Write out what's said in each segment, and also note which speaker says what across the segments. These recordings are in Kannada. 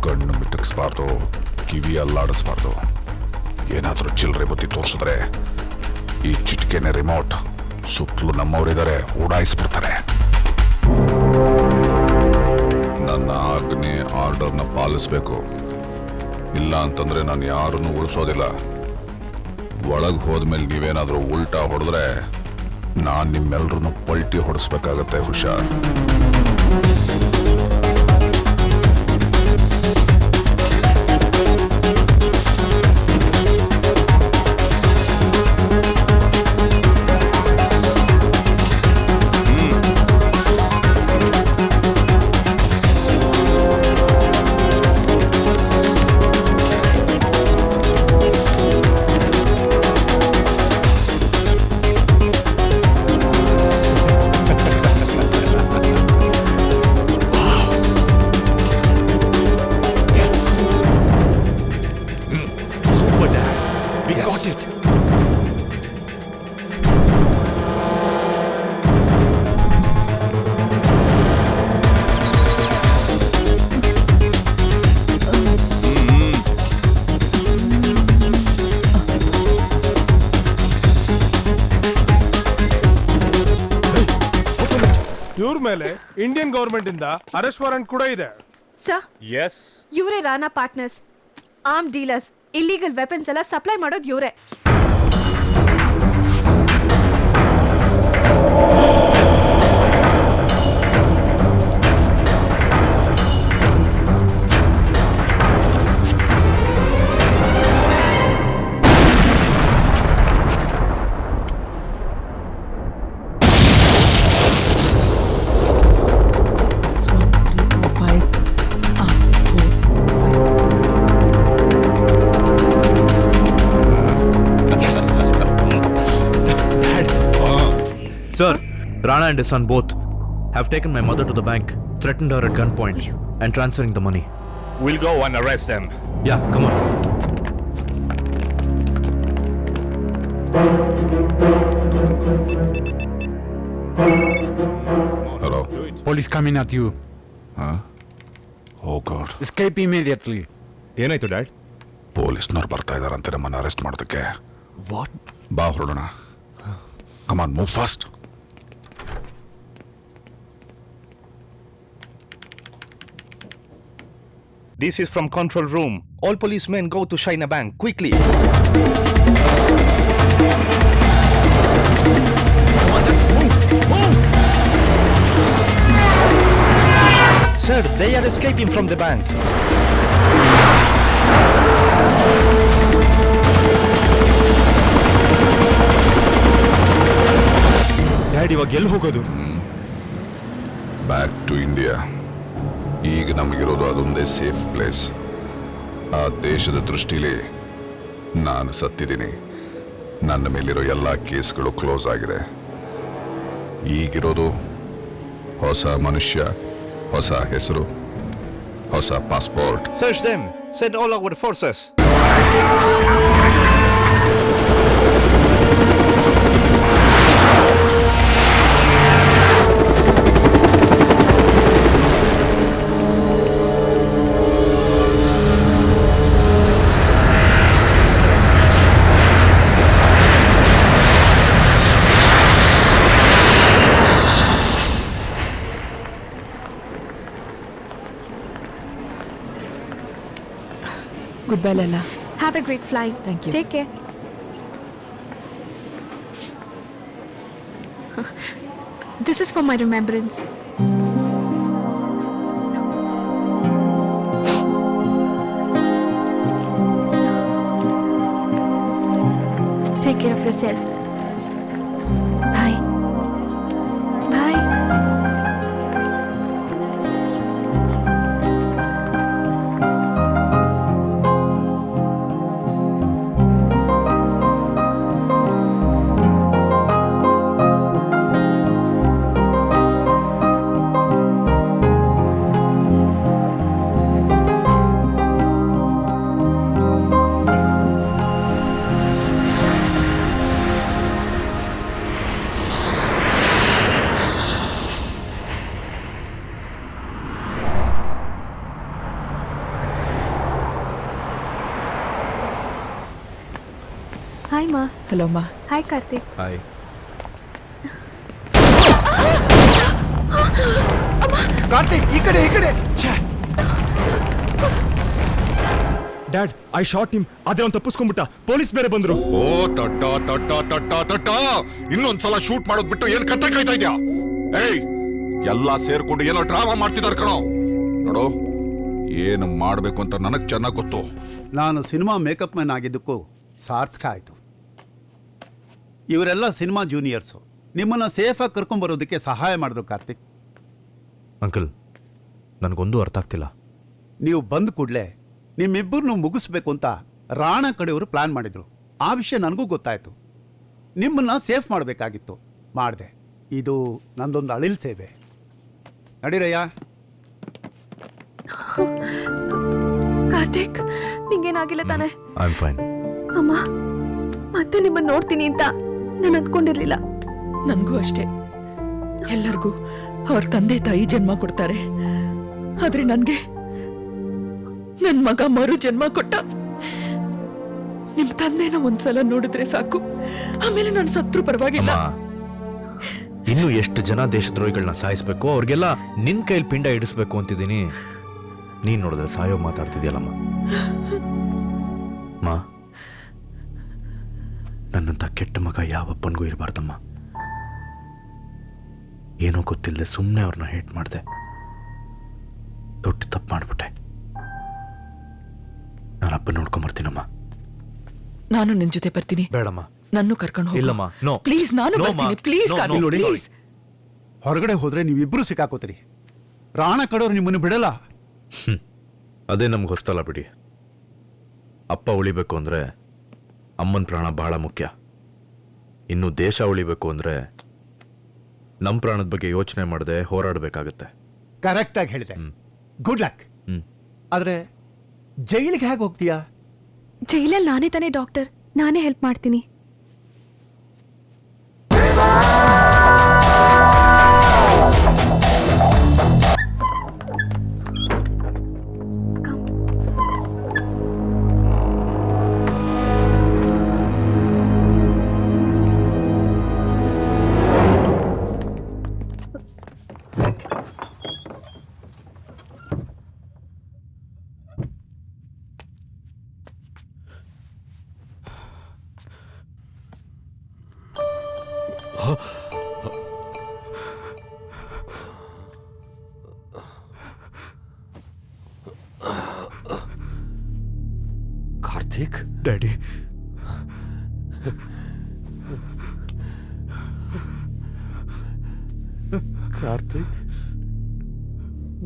Speaker 1: ಕಣ್ಣು ಮಿಟಕ್ಸ್ಬಾರ್ದು, ಕಿವಿ ಅಲ್ಲಾಡಿಸ್ಬಾರ್ದು. ಏನಾದರೂ ಚಿಲ್ಲರೆ ಬುದ್ಧಿ ತೋರಿಸಿದ್ರೆ ಈ ಚಿಟಿಕೆನೆ ರಿಮೋಟ್, ಸುತ್ತಲೂ ನಮ್ಮವರಿದ್ದಾರೆ, ಉಡಾಯಿಸ್ಬಿಡ್ತಾರೆ. ನನ್ನ ಆಜ್ಞೆ ಆರ್ಡರ್ನ ಪಾಲಿಸ್ಬೇಕು. ಇಲ್ಲ ಅಂತಂದ್ರೆ ನಾನು ಯಾರನ್ನು ಉಳಿಸೋದಿಲ್ಲ. ಒಳಗೆ ಹೋದ್ಮೇಲೆ ನೀವೇನಾದರೂ ಉಲ್ಟಾ ಹೊಡೆದ್ರೆ ನಾನು ನಿಮ್ಮೆಲ್ಲರನ್ನು ಪಲ್ಟಿ ಹೊಡಿಸ್ಬೇಕಾಗತ್ತೆ. ಹುಷಾರ್.
Speaker 2: ಇವ್ರ ಮೇಲೆ ಇಂಡಿಯನ್ ಗವರ್ಮೆಂಟ್ ಇಂದ ಅರೆಸ್ಟ್ ವಾರೆಂಟ್ ಕೂಡ ಇದೆ.
Speaker 3: ಸರ್,
Speaker 4: ಎಸ್,
Speaker 3: ಇವರೇ Rana partners, arm dealers, illegal weapons ಎಲ್ಲ ಸಪ್ಲೈ ಮಾಡೋದು ಇವರೇ.
Speaker 5: Sir, Rana and his son both have taken my mother to the bank, threatened her at gunpoint, and transferring the money.
Speaker 4: we'll go and arrest them.
Speaker 5: Yeah, come on.
Speaker 1: Hello.
Speaker 6: Police coming at you.
Speaker 1: Oh God.
Speaker 6: Escape immediately.
Speaker 4: ಏನಾಯ್ತು ಡ್ಯಾಡ್?
Speaker 1: ಪೊಲೀಸ್ನವ್ರು ಬರ್ತಾ ಇದಾರಂತೆ ನಮ್ಮನ್ನು ಅರೆಸ್ಟ್ ಮಾಡೋದಕ್ಕೆ.
Speaker 4: ವಾಟ್?
Speaker 1: ಬಾ ಹೊರಡೋಣ. Come on, move fast.
Speaker 4: This is from control room. All policemen go to China Bank quickly. Come on, let's move. Move. Sir, they are escaping from the bank. Dad, ಇವಾಗ ಎಲ್ಲಿ ಹೋಗೋದು?
Speaker 1: Back to India. ಈಗ ನಮಗಿರೋದು ಅದೊಂದೇ ಸೇಫ್ ಪ್ಲೇಸ್. ಆ ದೇಶದ ದೃಷ್ಟಿಲಿ ನಾನು ಸತ್ತಿದ್ದೀನಿ. ನನ್ನ ಮೇಲಿರೋ ಎಲ್ಲ ಕೇಸ್ಗಳು ಕ್ಲೋಸ್ ಆಗಿದೆ. ಈಗಿರೋದು ಹೊಸ ಮನುಷ್ಯ, ಹೊಸ ಹೆಸರು, ಹೊಸ passport. Search them. Send all our forces.
Speaker 3: Goodbye, Lala. Have a great flight. Thank you. Take care. This is for my remembrance. Take care of yourself. Bye. Bye. Hi ಮಾ.
Speaker 7: ಹಲೋ ಅಮ್ಮ.
Speaker 3: ಹಾಯ್ ಕಾರ್ತಿಕ್.
Speaker 5: ಹಾಯ್.
Speaker 4: ಕಾರ್ತಿಕ್, ಈ ಕಡೆ ಈ ಕಡೆ.
Speaker 2: Dad I shot him. ಆದ್ರೆ ಅವ್ನು ತಪ್ಪಿಸ್ಕೊಂಡ್ಬಿಟ್ಟ. ಪೊಲೀಸ್ ಬೇರೆ ಬಂದ್ರು.
Speaker 1: ಓ ತಟ್ಟ ತಟ್ಟ ತಟ್ಟ ತಟ್ಟ ಇನ್ನೊಂದ್ಸಲ ಶೂಟ್ ಮಾಡೋದ್ ಬಿಟ್ಟು ಏನ್ ಕತ್ತ ಕಾಯ್ತಾ ಇದ್ಯಾ? ಏಯ್, ಎಲ್ಲಾ ಸೇರ್ಕೊಂಡು ಏನೋ ಡ್ರಾಮಾ ಮಾಡ್ತಿದಾರ ಕಣೋ. ನೋಡು, ಏನು ಮಾಡ್ಬೇಕು ಅಂತ ನನಗ್ ಚೆನ್ನಾಗ್ ಗೊತ್ತು.
Speaker 8: ನಾನು ಸಿನಿಮಾ ಮೇಕಪ್ ಮ್ಯಾನ್ ಆಗಿದ್ದಕ್ಕೂ ಸಾರ್ಥಕ ಆಯಿತು. ಇವರೆಲ್ಲ ಸಿನಿಮಾ ಜೂನಿಯರ್ಸು. ನಿಮ್ಮನ್ನು ಸೇಫಾಗಿ ಕರ್ಕೊಂಬರೋದಕ್ಕೆ ಸಹಾಯ ಮಾಡಿದ್ರು ಕಾರ್ತಿಕ್.
Speaker 5: ಅಂಕಲ್, ನನಗೊಂದು ಅರ್ಥ ಆಗ್ತಿಲ್ಲ.
Speaker 8: ನೀವು ಬಂದ ಕೂಡಲೇ ನಿಮ್ಮಿಬ್ಬರನ್ನು ಮುಗಿಸ್ಬೇಕು ಅಂತ ರಾಣಾ ಕಡೆಯವರು ಪ್ಲಾನ್ ಮಾಡಿದ್ರು. ಆ ವಿಷಯ ನನಗೂ ಗೊತ್ತಾಯಿತು. ನಿಮ್ಮನ್ನು ಸೇಫ್ ಮಾಡಬೇಕಾಗಿತ್ತು, ಮಾಡಿದೆ. ಇದು ನಂದೊಂದು ಅಳಿಲ್ ಸೇವೆ. ನಡೀರಯ್ಯ.
Speaker 3: ಕಾರ್ತಿಕ್, ನಿಂಗೇನಾಗಿಲ್ಲ ತಾನೆ?
Speaker 5: I am fine.
Speaker 3: ಅಮ್ಮ, ಮತ್ತೆ ನಿಮ್ಮನ್ನ ನೋಡ್ತೀನಿ ಅಂತ ನಾನು ಅಂದ್ಕೊಂಡಿರ್ಲಿಲ್ಲ.
Speaker 7: ನನಗೂ ಅಷ್ಟೇ. ಎಲ್ಲರಿಗೂ ಅವ್ರ ತಂದೆ ತಾಯಿ ಜನ್ಮ ಕೊಡ್ತಾರೆ, ಆದ್ರೆ ನನ್ಗೆ ನನ್ ಮಗ ಮರು ಜನ್ಮ ಕೊಟ್ಟ. ನಿಮ್ ತಂದೆನ ಒಂದ್ಸಲ ನೋಡಿದ್ರೆ ಸಾಕು, ಆಮೇಲೆ ನಾನು ಸತ್ರು ಪರವಾಗಿಲ್ಲ.
Speaker 5: ಇನ್ನು ಎಷ್ಟು ಜನ ದೇಶದ್ರೋಹಿಗಳನ್ನ ಸಾಯಿಸ್ಬೇಕು, ಅವ್ರಿಗೆಲ್ಲ ನಿನ್ ಕೈಲಿ ಪಿಂಡ ಇಡಿಸ್ಬೇಕು ಅಂತಿದ್ದೀನಿ. ನೀನ್ ನೋಡಿದ್ರೆ ಸಾಯೋ ಮಾತಾಡ್ತಿದ್ಯಲ್ಲಮ್ಮ. ಮಾ, ನನ್ನಂತ ಕೆಟ್ಟ ಮಗ ಯಾವಪ್ಪನಿಗೂ ಇರಬಾರ್ದಮ್ಮ. ಏನೋ ಗೊತ್ತಿಲ್ಲದೆ ಸುಮ್ಮನೆ ಅವ್ರನ್ನ ಹೇಟ್ ಮಾಡಿದೆ. ದೊಡ್ಡ ತಪ್ಪು ಮಾಡ್ಬಿಟ್ಟೆ. ನಾನು ಅಪ್ಪ ನೋಡ್ಕೊಂಬರ್ತೀನಮ್ಮ.
Speaker 7: ನಾನು ನಿನ್ ಜೊತೆ ಬರ್ತೀನಿ.
Speaker 5: ಬೇಡಮ್ಮ.
Speaker 7: ನನ್ನೂ ಕರ್ಕೊಂಡು ಹೋಗು.
Speaker 5: ಇಲ್ಲಮ್ಮ, ನೋ
Speaker 7: ಪ್ಲೀಸ್, ನಾನು
Speaker 5: ನೋ,
Speaker 7: ಬರ್ತೀನಿ.
Speaker 5: ಮಾ.
Speaker 7: Please
Speaker 5: no,
Speaker 7: Karthik,
Speaker 5: no.
Speaker 7: Please.
Speaker 8: ಹೊರಗಡೆ ಹೋದ್ರೆ ನೀವಿಬ್ಬರು ಸಿಕ್ಕಾಕೋತೀರಿ. ರಾಣಾ ಕಡೆಯವರು ನಿಮ್ಮನ್ನು ಬಿಡಲ್ಲ.
Speaker 5: ಅದೇ ನಮ್ಗೆ ಹೊಸ್ತಲ್ಲ ಬಿಡಿ. ಅಪ್ಪ ಉಳಿಬೇಕು ಅಂದ್ರೆ ಅಮ್ಮನ ಪ್ರಾಣ ಬಹಳ ಮುಖ್ಯ. ಇನ್ನು ದೇಶ ಉಳಿಬೇಕು ಅಂದ್ರೆ ನಮ್ಮ ಪ್ರಾಣದ ಬಗ್ಗೆ ಯೋಚನೆ ಮಾಡದೆ ಹೋರಾಡಬೇಕಾಗತ್ತೆ.
Speaker 8: ಕರೆಕ್ಟಾಗಿ ಹೇಳಿದೆ. Good luck. ಆದ್ರೆ ಜೈಲಿಗೆ ಹೇಗೆ ಹೋಗ್ತೀಯಾ?
Speaker 3: ಜೈಲಲ್ಲಿ ನಾನೇ ತಾನೇ ಡಾಕ್ಟರ್, ನಾನೇ ಹೆಲ್ಪ್ ಮಾಡ್ತೀನಿ.
Speaker 4: ಕಾರ್ತಿಕ್,
Speaker 5: ಡ್ಯಾಡಿ,
Speaker 9: ಕಾರ್ತಿಕ್,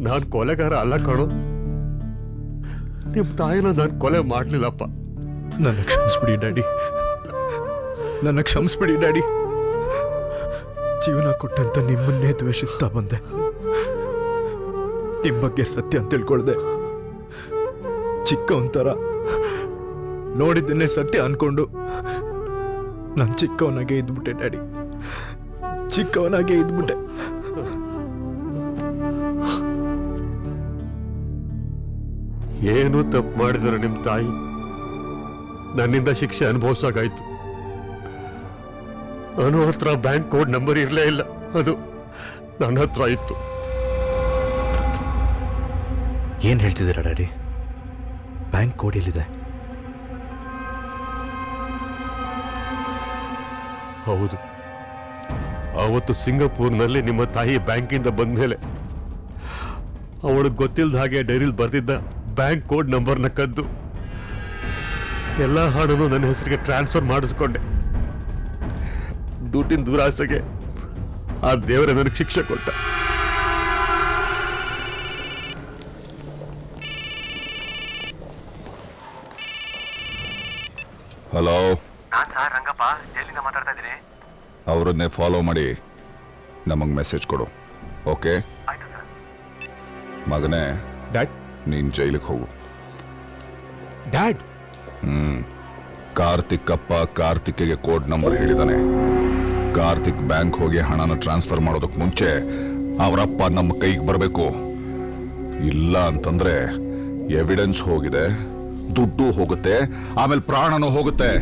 Speaker 9: ನಾನ್ ಕೊಲೆಗಾರ ಅಲ್ಲ ಕಣೋ. ನಿಮ್ ತಾಯಿನ ನಾನು ಕೊಲೆ ಮಾಡ್ಲಿಲ್ಲಪ್ಪ.
Speaker 5: ನನ್ನ ಕ್ಷಮಿಸ್ಬಿಡಿ ಡ್ಯಾಡಿ, ನನ್ನ ಕ್ಷಮಿಸ್ಬಿಡಿ ಡ್ಯಾಡಿ. ಜೀವನ ಕೊಟ್ಟಂತ ನಿಮ್ಮನ್ನೇ ದ್ವೇಷಿಸ್ತಾ ಬಂದೆ. ನಿಮ್ಮ ಬಗ್ಗೆ ಸತ್ಯ ಅಂತ ತಿಳ್ಕೊಳ್ದೆ ಚಿಕ್ಕ ಒಂಥರ ನೋಡಿದ್ದನ್ನೇ ಸತ್ಯ ಅನ್ಕೊಂಡು ನಾನು ಚಿಕ್ಕವನಾಗೆ ಇದ್ಬಿಟ್ಟೆ ಡ್ಯಾಡಿ, ಚಿಕ್ಕವನಾಗೆ ಇದ್ಬಿಟ್ಟೆ.
Speaker 9: ಏನು ತಪ್ಪು ಮಾಡಿದ್ರು ನಿಮ್ ತಾಯಿ ನನ್ನಿಂದ ಶಿಕ್ಷೆ ಅನುಭವಿಸಾಗಾಯ್ತು. ಅನು ಹತ್ರ ಬ್ಯಾಂಕ್ ಕೋಡ್ ನಂಬರ್ ಇರಲೇ ಇಲ್ಲ, ಅದು ನನ್ನ ಹತ್ರ ಇತ್ತು.
Speaker 5: ಏನ್ ಹೇಳ್ತಿದ್ದೀರಾ ಡ್ಯಾಡಿ? ಬ್ಯಾಂಕ್ ಕೋಡ್ ಎಲ್ಲಿದೆ?
Speaker 9: ಹೌದು, ಅವತ್ತು ಸಿಂಗಪೂರ್ನಲ್ಲಿ ನಿಮ್ಮ ತಾಯಿ ಬ್ಯಾಂಕಿಂದ ಬಂದ್ಮೇಲೆ ಅವಳಿಗೆ ಗೊತ್ತಿಲ್ಲದ ಹಾಗೆ ಡೈರಿಲಿ ಬರ್ದಿದ್ದ ಬ್ಯಾಂಕ್ ಕೋಡ್ ನಂಬರ್ನ ಕದ್ದು ಎಲ್ಲ ಹಣನು ನನ್ನ ಹೆಸರಿಗೆ ಟ್ರಾನ್ಸ್ಫರ್ ಮಾಡಿಸ್ಕೊಂಡೆ. ದುಡ್ಡಿನ ದುರಾಸೆಗೆ ಆ ದೇವರೇ ನನಗೆ ಶಿಕ್ಷೆ ಕೊಟ್ಟ.
Speaker 1: ಹಲೋ,
Speaker 10: ರಂಗಪ್ಪ, ಜೈಲಿಂದ ಮಾತಾಡ್ತಾ ಇದ್ದೀನಿ.
Speaker 1: ಅವರನ್ನೇ ಫಾಲೋ ಮಾಡಿ ನಮಗೆ ಮೆಸೇಜ್ ಕೊಡು. ಓಕೆ
Speaker 10: ಆಯ್ತು ಸರ್.
Speaker 1: ಮಗನೇ,
Speaker 2: ಡ್ಯಾಡ್,
Speaker 1: ನೀನ್ ಜೈಲಿಗೆ ಹೋಗು.
Speaker 2: ಡ್ಯಾಡ್,
Speaker 1: ಕಾರ್ತಿಕ್ ಅಪ್ಪ ಕಾರ್ತಿಕ್ಗೆ ಕೋಡ್ ನಂಬರ್ ಹೇಳಿದಾನೆ. ಕಾರ್ತಿಕ್ ಬ್ಯಾಂಕ್ ಹೋಗಿ ಹಣನ ಟ್ರಾನ್ಸ್ಫರ್ ಮಾಡೋದಕ್ಕೆ ಮುಂಚೆ ಅವರಪ್ಪ ನಮ್ಮ ಕೈಗೆ ಬರಬೇಕು. ಇಲ್ಲ ಅಂತಂದ್ರೆ ಎವಿಡೆನ್ಸ್ ಹೋಗಿದೆ, ದುಡ್ಡು ಹೋಗುತ್ತೆ, ಆಮೇಲೆ ಪ್ರಾಣನೂ ಹೋಗುತ್ತೆ.